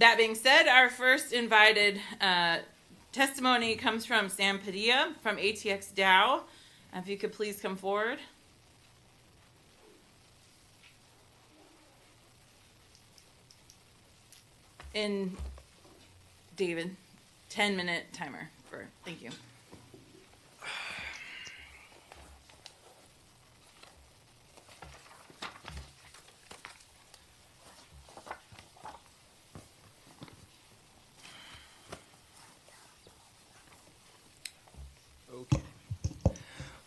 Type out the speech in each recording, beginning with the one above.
that being said, our first invited testimony comes from Sam Padilla from ATX DAO. If you could please come forward. And David, 10-minute timer for, thank you. Okay.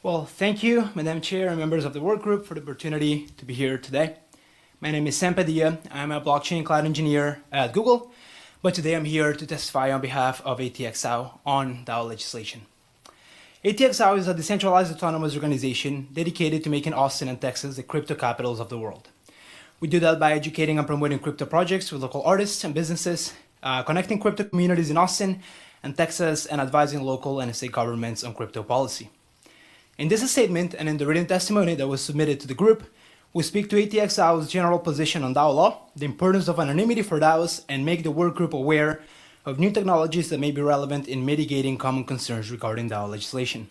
Well, thank you, Madam Chair and members of the work group for the opportunity to be here today. My name is Sam Padilla. I'm a blockchain cloud engineer at Google, but today I'm here to testify on behalf of ATX DAO on DAO legislation. ATX DAO is a decentralized autonomous organization dedicated to making Austin and Texas the crypto capitals of the world. We do that by educating and promoting crypto projects with local artists and businesses, connecting crypto communities in Austin and Texas, and advising local and state governments on crypto policy. In this statement and in the written testimony that was submitted to the group, we speak to ATX DAO's general position on DAO law, the importance of anonymity for DAOs, and make the work group aware of new technologies that may be relevant in mitigating common concerns regarding DAO legislation.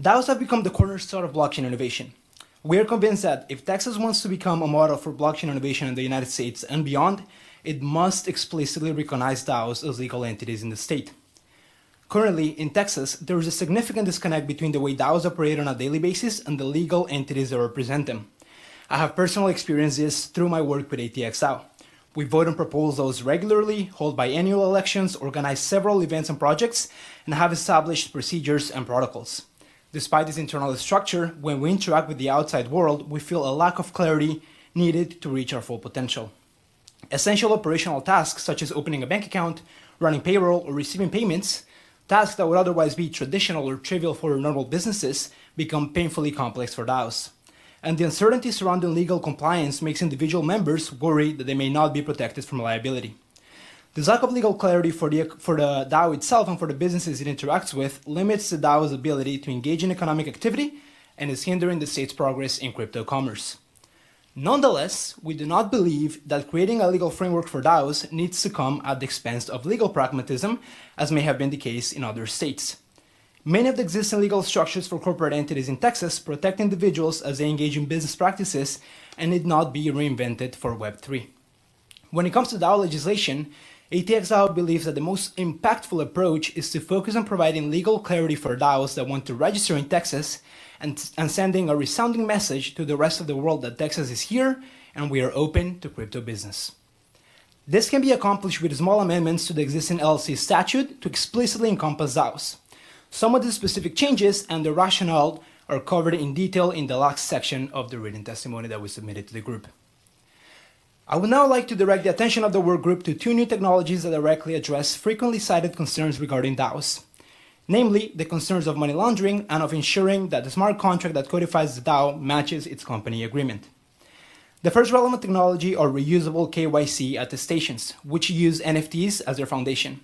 DAOs have become the cornerstone of blockchain innovation. We are convinced that if Texas wants to become a model for blockchain innovation in the United States and beyond, it must explicitly recognize DAOs as legal entities in the state. Currently, in Texas, there is a significant disconnect between the way DAOs operate on a daily basis and the legal entities that represent them. I have personally experienced this through my work with ATX DAO. We vote on proposals regularly, hold biannual elections, organize several events and projects, and have established procedures and protocols. Despite this internal structure, when we interact with the outside world, we feel a lack of clarity needed to reach our full potential. Essential operational tasks such as opening a bank account, running payroll, or receiving payments, tasks that would otherwise be traditional or trivial for normal businesses, become painfully complex for DAOs. And the uncertainty surrounding legal compliance makes individual members worry that they may not be protected from liability. This lack of legal clarity for the DAO itself and for the businesses it interacts with limits the DAO's ability to engage in economic activity and is hindering the state's progress in crypto commerce. Nonetheless, we do not believe that creating a legal framework for DAOs needs to come at the expense of legal pragmatism, as may have been the case in other states. Many of the existing legal structures for corporate entities in Texas protect individuals as they engage in business practices and need not be reinvented for Web3. When it comes to DAO legislation, ATX DAO believes that the most impactful approach is to focus on providing legal clarity for DAOs that want to register in Texas and sending a resounding message to the rest of the world that Texas is here and we are open to crypto business. This can be accomplished with small amendments to the existing LLC statute to explicitly encompass DAOs. Some of the specific changes and the rationale are covered in detail in the last section of the written testimony that was submitted to the group. I would now like to direct the attention of the work group to two new technologies that directly address frequently cited concerns regarding DAOs. Namely, the concerns of money laundering and of ensuring that the smart contract that codifies the DAO matches its company agreement. The first relevant technology are reusable KYC attestations, which use NFTs as their foundation.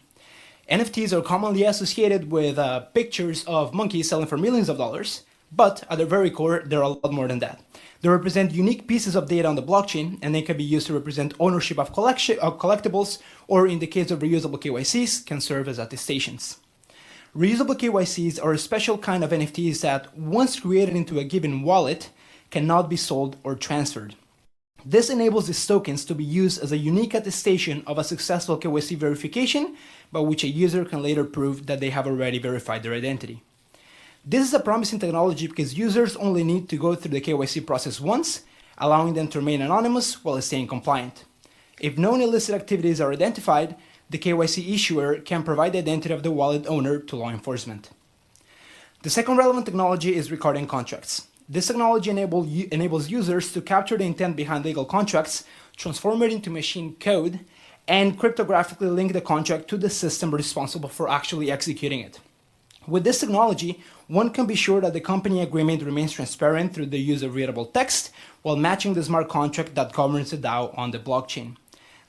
NFTs are commonly associated with pictures of monkeys selling for millions of dollars, but at their very core, they're a lot more than that. They represent unique pieces of data on the blockchain, and they can be used to represent ownership of collectibles, or in the case of reusable KYCs, can serve as attestations. Reusable KYCs are a special kind of NFTs that, once created into a given wallet, cannot be sold or transferred. This enables these tokens to be used as a unique attestation of a successful KYC verification, by which a user can later prove that they have already verified their identity. This is a promising technology because users only need to go through the KYC process once, allowing them to remain anonymous while staying compliant. If known illicit activities are identified, the KYC issuer can provide the identity of the wallet owner to law enforcement. The second relevant technology is recording contracts. This technology enables users to capture the intent behind legal contracts, transform it into machine code, and cryptographically link the contract to the system responsible for actually executing it. With this technology, one can be sure that the company agreement remains transparent through the use of readable text while matching the smart contract that governs the DAO on the blockchain.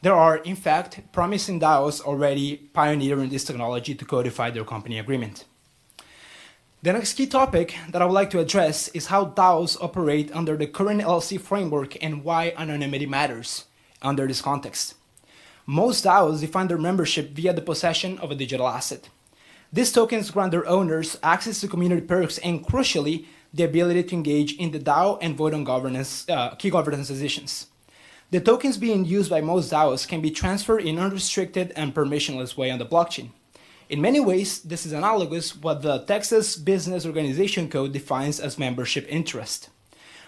There are, in fact, promising DAOs already pioneering this technology to codify their company agreement. The next key topic that I would like to address is how DAOs operate under the current LLC framework and why anonymity matters under this context. Most DAOs define their membership via the possession of a digital asset. These tokens grant their owners access to community perks and, crucially, the ability to engage in the DAO and vote on key governance decisions. The tokens being used by most DAOs can be transferred in unrestricted and permissionless way on the blockchain. In many ways, this is analogous what the Texas Business Organization Code defines as membership interest.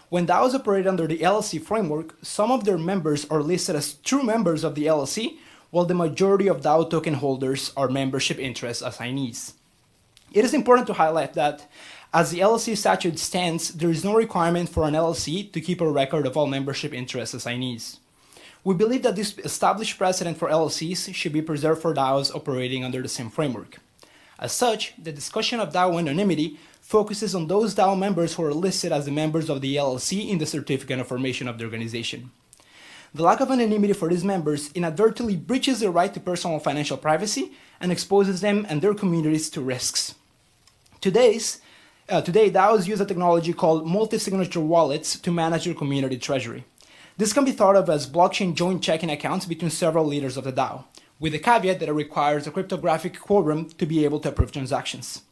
When DAOs operate under the LLC framework, some of their members are listed as true members of the LLC, while the majority of DAO token holders are membership interest assignees. It is important to highlight that, as the LLC statute stands, there is no requirement for an LLC to keep a record of all membership interest assignees. We believe that this established precedent for LLCs should be preserved for DAOs operating under the same framework. As such, the discussion of DAO anonymity focuses on those DAO members who are listed as the members of the LLC in the certificate of formation of the organization. The lack of anonymity for these members inadvertently breaches their right to personal and financial privacy and exposes them and their communities to risks. Today, DAOs use a technology called multi-signature wallets to manage their community treasury. This can be thought of as blockchain joint checking accounts between several leaders of the DAO, with the caveat that it requires a cryptographic quorum to be able to approve transactions.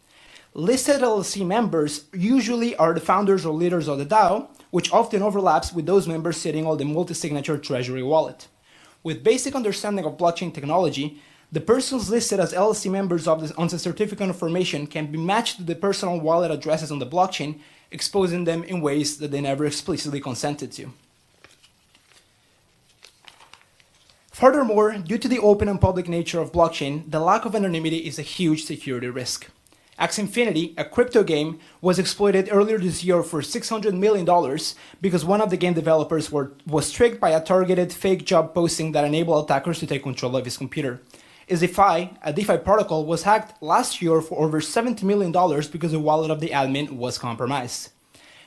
Listed LLC members usually are the founders or leaders of the DAO, which often overlaps with those members sitting on the multi-signature treasury wallet. With basic understanding of blockchain technology, the persons listed as LLC members on the certificate of formation can be matched to the personal wallet addresses on the blockchain, exposing them in ways that they never explicitly consented to. Furthermore, due to the open and public nature of blockchain, the lack of anonymity is a huge security risk. Axie Infinity, a crypto game, was exploited earlier this year for $600 million because one of the game developers was tricked by a targeted fake job posting that enabled attackers to take control of his computer. A DeFi protocol, was hacked last year for over $70 million because the wallet of the admin was compromised.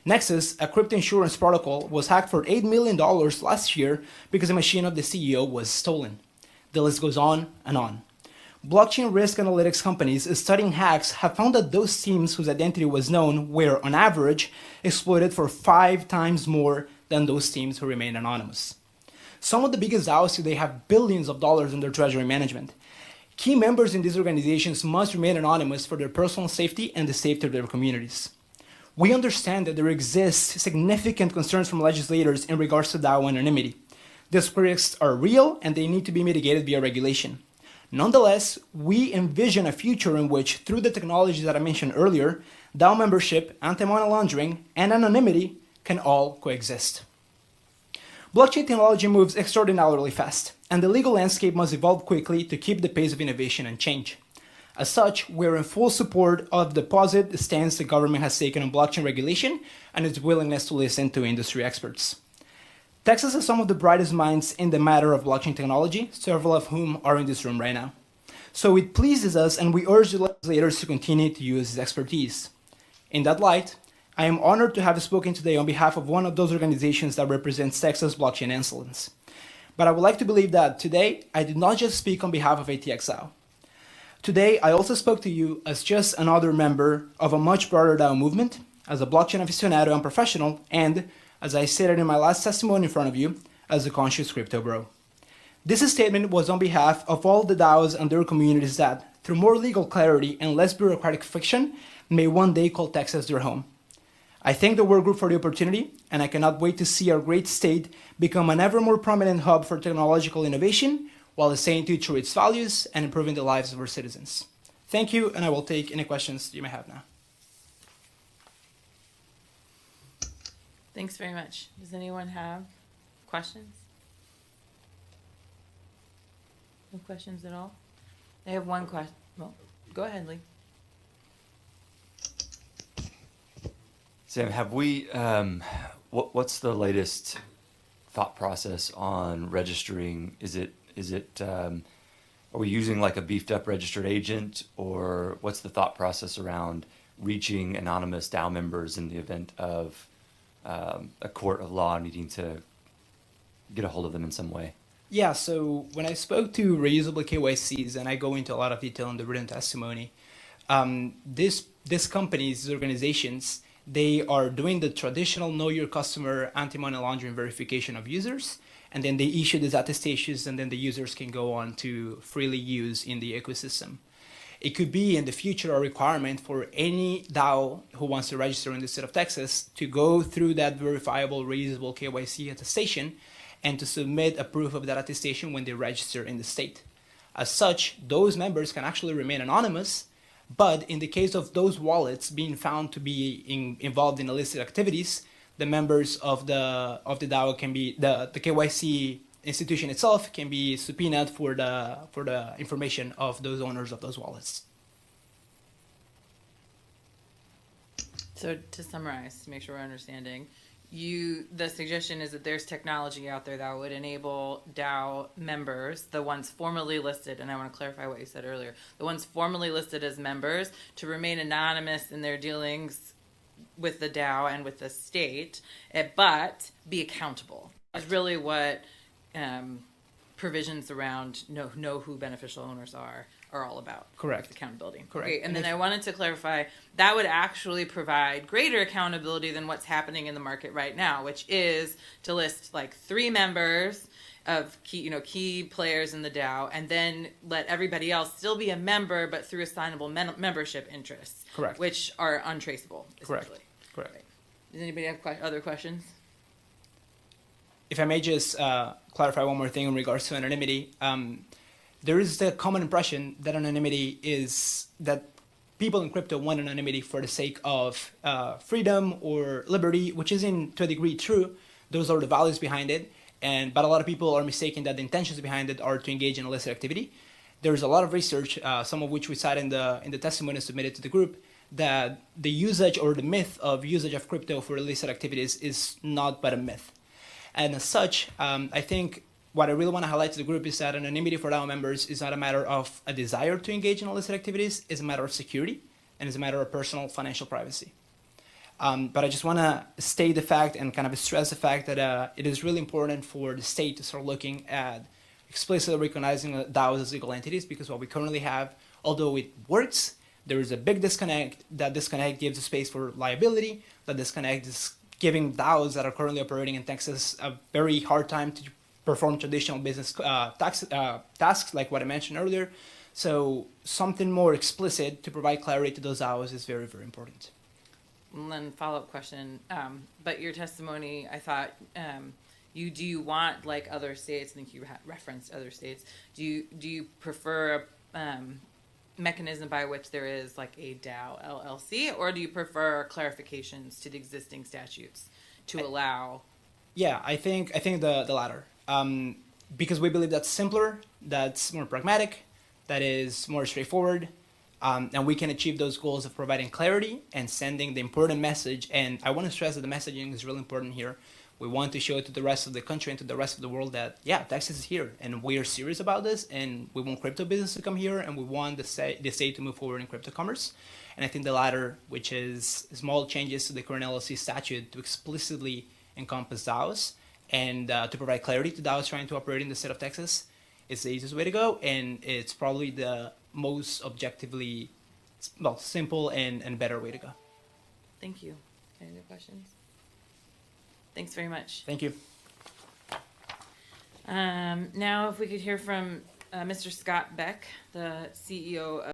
Nexus, a crypto insurance protocol, was hacked for $8 million last year because the machine of the CEO was stolen. The list goes on and on. Blockchain risk analytics companies studying hacks have found that those teams whose identity was known were, on average, exploited for 5 times more than those teams who remain anonymous. Some of the biggest DAOs today have billions of dollars in their treasury management. Key members in these organizations must remain anonymous for their personal safety and the safety of their communities. We understand that there exist significant concerns from legislators in regards to DAO anonymity. These risks are real and they need to be mitigated via regulation. Nonetheless, we envision a future in which, through the technologies that I mentioned earlier, DAO membership, anti-money laundering, and anonymity can all coexist. Blockchain technology moves extraordinarily fast, and the legal landscape must evolve quickly to keep the pace of innovation and change. As such, we're in full support of the positive stance the government has taken on blockchain regulation and its willingness to listen to industry experts. Texas has some of the brightest minds in the matter of blockchain technology, several of whom are in this room right now. So it pleases us and we urge the legislators to continue to use this expertise. In that light, I am honored to have spoken today on behalf of one of those organizations that represents Texas blockchain excellence. But I would like to believe that today, I did not just speak on behalf of ATX DAO. Today, I also spoke to you as just another member of a much broader DAO movement, as a blockchain aficionado and professional, and, as I stated in my last testimony in front of you, as a conscious crypto bro. This statement was on behalf of all the DAOs and their communities that, through more legal clarity and less bureaucratic friction, may one day call Texas their home. I thank the workgroup for the opportunity, and I cannot wait to see our great state become an ever more prominent hub for technological innovation, while staying true to its values and improving the lives of our citizens. Thank you, and I will take any questions you may have now. Thanks very much. Does anyone have questions? No questions at all? I have one question. Well, go ahead, Lee. Sam, have we, what's the latest thought process on registering? Are we using like a beefed up registered agent, or what's the thought process around reaching anonymous DAO members in the event of a court of law needing to get a hold of them in some way? Yeah, so when I spoke to reusable KYCs, and I go into a lot of detail in the written testimony, these companies, these organizations, they are doing the traditional know your customer anti-money laundering verification of users, and then they issue these attestations, and then the users can go on to freely use in the ecosystem. It could be in the future a requirement for any DAO who wants to register in the state of Texas to go through that verifiable, reusable KYC attestation and to submit a proof of that attestation when they register in the state. As such, those members can actually remain anonymous, but in the case of those wallets being found to be involved in illicit activities, the members of the DAO can be, the KYC institution itself can be subpoenaed for the information of those owners of those wallets. So to summarize, to make sure we're understanding, the suggestion is that there's technology out there that would enable DAO members, the ones formally listed, and I want to clarify what you said earlier, the ones formally listed as members, to remain anonymous in their dealings with the DAO and with the state, but be accountable. Is really what provisions around know who beneficial owners are all about. Correct. Accountability. Correct. Okay, and then I wanted to clarify that would actually provide greater accountability than what's happening in the market right now, which is to list like 3 members of key players in the DAO, and then let everybody else still be a member, but through assignable membership interests. Correct. Which are untraceable. Correct. Right. Does anybody have other questions? If I may just clarify one more thing in regards to anonymity, there is the common impression that anonymity is that people in crypto want anonymity for the sake of freedom or liberty, which isn't to a degree true. Those are the values behind it, but a lot of people are mistaken that the intentions behind it are to engage in illicit activity. There's a lot of research, some of which we cite in the testimony submitted to the group, that the usage or the myth of usage of crypto for illicit activities is not but a myth. And as such, I think what I really want to highlight to the group is that anonymity for DAO members is not a matter of a desire to engage in illicit activities, it's a matter of security, and it's a matter of personal financial privacy. But I just want to state the fact and kind of stress the fact that it is really important for the state to start looking at explicitly recognizing DAOs as legal entities, because what we currently have, although it works, there is a big disconnect. That disconnect gives a space for liability. That disconnect is giving DAOs that are currently operating in Texas a very hard time to perform traditional business tasks like what I mentioned earlier. So something more explicit to provide clarity to those DAOs is very, very important. And then follow-up question, but your testimony, I thought, do you want, like other states, I think you referenced other states, do you prefer a mechanism by which there is like a DAO LLC, or do you prefer clarifications to the existing statutes to allow? Yeah, I think the latter, because we believe that's simpler, that's more pragmatic, that is more straightforward, and we can achieve those goals of providing clarity and sending the important message. And I want to stress that the messaging is really important here. We want to show it to the rest of the country and to the rest of the world that, yeah, Texas is here, and we are serious about this, and we want crypto business to come here, and we want the state to move forward in crypto commerce. And I think the latter, which is small changes to the current LLC statute to explicitly encompass DAOs and to provide clarity to DAOs trying to operate in the state of Texas, is the easiest way to go, and it's probably the most objectively, well, simple and better way to go. Thank you. Any other questions? Thanks very much. Thank you. Now, if we could hear from Mr. Scott Beck, the CEO of